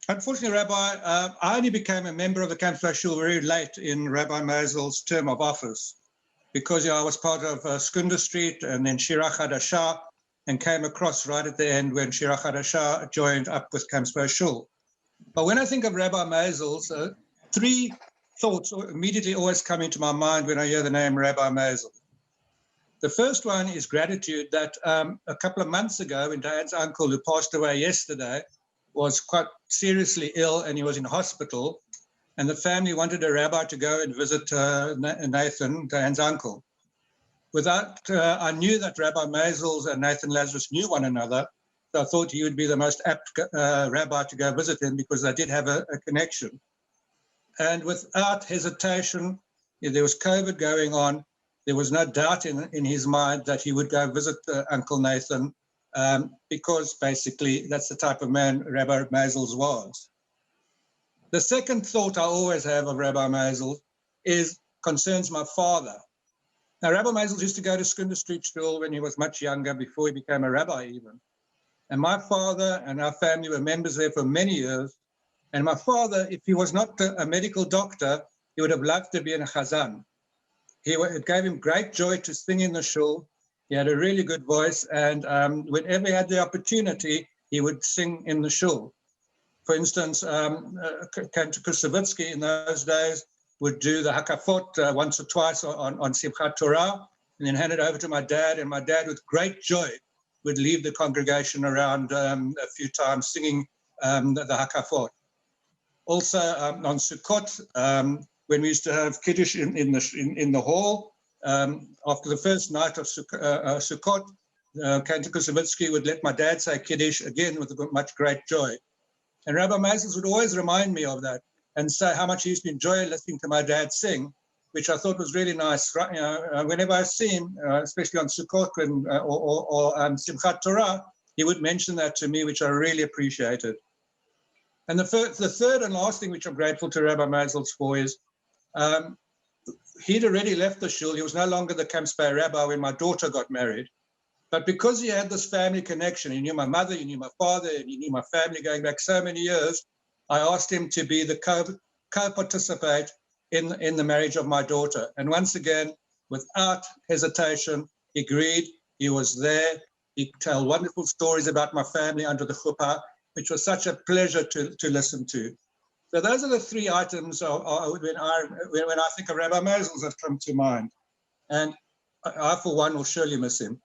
Unfortunately, Rabbi, I only became a member of the Camp Shul very late in Rabbi Maisel's term of office because I was part of Skunda Street and then Shira Chadashah and came across right at the end when Shira Chadashah joined up with Camp Shul. But when I think of Rabbi Maisel's, three thoughts immediately always come into my mind when I hear the name Rabbi Maisel. The first one is gratitude that a couple of months ago, when Diane's uncle, who passed away yesterday, was quite seriously ill and he was in hospital, and the family wanted a rabbi to go and visit Nathan, Diane's uncle. I knew that Rabbi Maisels and Nathan Lazarus knew one another, so I thought he would be the most apt rabbi to go visit him because they did have a connection. And without hesitation, there was COVID going on. There was no doubt in his mind that he would go visit Uncle Nathan because basically that's the type of man Rabbi Maisels was. The second thought I always have of Rabbi Maisels concerns my father. Now, Rabbi Maisels used to go to Skunda Street Shul when he was much younger, before he became a rabbi even. And my father and our family were members there for many years. And my father, if he was not a medical doctor, he would have loved to be in a chazan. It gave him great joy to sing in the shul. He had a really good voice, and whenever he had the opportunity, he would sing in the shul. For instance, Kantor Kusavitsky in those days would do the hakafot once or twice on Simchat Torah, and then hand it over to my dad, and my dad, with great joy, would leave the congregation around a few times singing the hakafot. Also on Sukkot, when we used to have Kiddush in the hall, after the first night of Sukkot, Kantor Kusavitsky would let my dad say Kiddush again with much great joy. And Rabbi Maisels would always remind me of that and say how much he used to enjoy listening to my dad sing, which I thought was really nice. You know, whenever I see him, especially on Sukkot or Simchat Torah, he would mention that to me, which I really appreciated. And the third and last thing which I'm grateful to Rabbi Maisels for is he'd already left the shul. He was no longer the Camp Spey rabbi when my daughter got married. But because he had this family connection, he knew my mother, he knew my father, and he knew my family going back so many years, I asked him to be the co-participate in the marriage of my daughter. And once again, without hesitation, he agreed. He was there. He told wonderful stories about my family under the chuppah, which was such a pleasure to listen to. So those are the three items when I think of Rabbi Maisels that come to mind. And I, for one, will surely miss him.